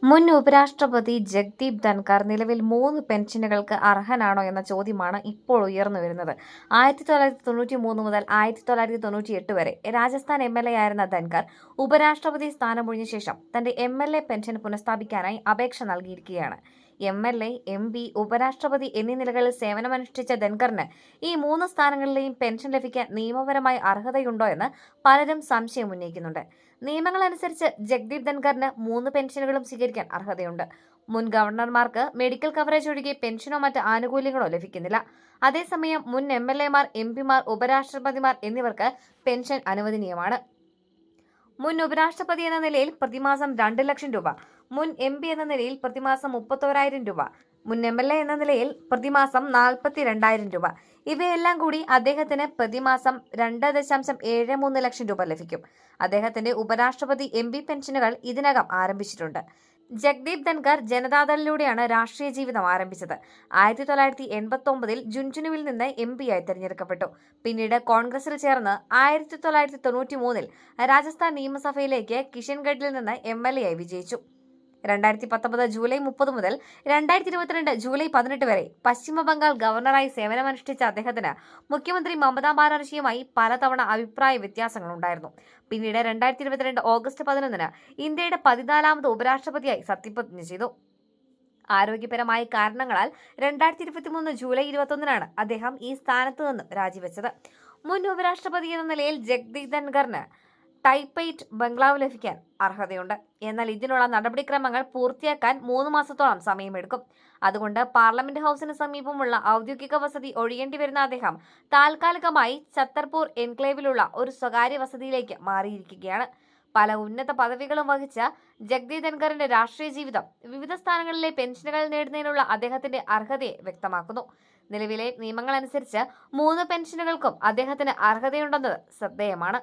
മുൻ ഉപരാഷ്ട്രപതി ജഗ്ദീപ് ധൻഖർ നിലവിൽ 3 പെൻഷനുകൾക്ക് അർഹനാണോ എന്ന ചോദ്യമാണ് ഇപ്പോൾ ഉയർന്നുവരുന്നത്. 1993 മുതൽ 1998 വരെ രാജസ്ഥാൻ എംഎൽഎ ആയിരുന്ന ധൻഖർ ഉപരാഷ്ട്രപതി സ്ഥാനമൊഴിഞ്ഞ ശേഷം തന്റെ എംഎൽഎ പെൻഷൻ പുനഃസ്ഥാപിക്കാനായി അപേക്ഷ നൽകിയിരിക്കുകയാണ്. എംഎൽഎ, എംപി, ഉപരാഷ്ട്രപതി എന്നീ നിലകളിൽ സേവനമനുഷ്ഠിച്ച ധൻഖറിന് ഈ 3 സ്ഥാനങ്ങളിലെയും പെൻഷൻ ലഭിക്കാൻ നിയമപരമായി അർഹതയുണ്ടോ എന്ന് പലരും സംശയം ഉന്നയിക്കുന്നുണ്ട്. നിയമങ്ങളനുസരിച്ച് ജഗ്ദീപ് ധൻഖറിന് 3 പെൻഷനുകളും സ്വീകരിക്കാൻ അർഹതയുണ്ട്. മുൻ ഗവർണർമാർക്ക് മെഡിക്കൽ കവറേജ് ഒഴികെ പെൻഷനോ മറ്റ് ആനുകൂല്യങ്ങളോ ലഭിക്കുന്നില്ല. അതേസമയം മുൻ എംഎൽഎമാർ, എംപിമാർ, ഉപരാഷ്ട്രപതിമാർ എന്നിവർക്ക് പെൻഷൻ അനുവദനീയമാണ്. മുൻ ഉപരാഷ്ട്രപതി എന്ന നിലയിൽ പ്രതിമാസം 2 ലക്ഷം രൂപ, മുൻ എംപി എന്ന നിലയിൽ പ്രതിമാസം 31,000 രൂപ, മുൻ എംഎൽഎ എന്ന നിലയിൽ പ്രതിമാസം 42,000 രൂപ. ഇവയെല്ലാം കൂടി അദ്ദേഹത്തിന് പ്രതിമാസം 2.73 ലക്ഷം രൂപ ലഭിക്കും. അദ്ദേഹത്തിന്റെ ഉപരാഷ്ട്രപതി, എംപി പെൻഷനുകൾ ഇതിനകം ആരംഭിച്ചിട്ടുണ്ട്. ജഗ്ദീപ് ധൻഖർ ജനതാദളിലൂടെയാണ് രാഷ്ട്രീയ ജീവിതം ആരംഭിച്ചത്. 1989 ജുൻജുനുവിൽ നിന്ന് എംപിയായി തെരഞ്ഞെടുക്കപ്പെട്ടു. പിന്നീട് കോൺഗ്രസിൽ ചേർന്ന് 1993 രാജസ്ഥാൻ നിയമസഭയിലേക്ക് കിഷൻഗഡിൽ നിന്ന് എംഎൽഎ ആയി വിജയിച്ചു. 2019 ജൂലൈ 30 മുതൽ 2022 ജൂലൈ 18 വരെ പശ്ചിമ ബംഗാൾ ഗവർണറായി സേവനമനുഷ്ഠിച്ച അദ്ദേഹത്തിന് മുഖ്യമന്ത്രി മമതാ ബാനർജിയുമായി പലതവണ അഭിപ്രായ വ്യത്യാസങ്ങളുണ്ടായിരുന്നു. പിന്നീട് 2022 ഓഗസ്റ്റ് 11 ഇന്ത്യയുടെ 14ാമത് ഉപരാഷ്ട്രപതിയായി സത്യപ്രതിജ്ഞ ചെയ്തു. ആരോഗ്യപരമായ കാരണങ്ങളാൽ 2023 ജൂലൈ 21 അദ്ദേഹം ഈ സ്ഥാനത്ത് നിന്ന് രാജിവെച്ചത്. മുൻ ഉപരാഷ്ട്രപതി എന്ന നിലയിൽ ജഗ്ദീപ് ധൻഖറിന് ടൈപ്പ് 8 ബംഗ്ലാവ് ലഭിക്കാൻ അർഹതയുണ്ട്. എന്നാൽ ഇതിനുള്ള നടപടിക്രമങ്ങൾ പൂർത്തിയാക്കാൻ 3 മാസത്തോളം സമയമെടുക്കും. അതുകൊണ്ട് പാർലമെന്റ് ഹൌസിന് സമീപമുള്ള ഔദ്യോഗിക വസതി ഒഴിയേണ്ടി വരുന്ന അദ്ദേഹം താൽക്കാലികമായി ഛത്തർപൂർ എൻക്ലേവിലുള്ള ഒരു സ്വകാര്യ വസതിയിലേക്ക് മാറിയിരിക്കുകയാണ്. പല ഉന്നത പദവികളും വഹിച്ച ജഗ്ദീപ് ധൻഖറിന്റെ രാഷ്ട്രീയ ജീവിതം വിവിധ സ്ഥാനങ്ങളിലെ പെൻഷനുകൾ നേടുന്നതിനുള്ള അദ്ദേഹത്തിന്റെ അർഹതയെ വ്യക്തമാക്കുന്നു. നിലവിലെ നിയമങ്ങളനുസരിച്ച് 3 പെൻഷനുകൾക്കും അദ്ദേഹത്തിന് അർഹതയുണ്ടെന്നത് ശ്രദ്ധേയമാണ്.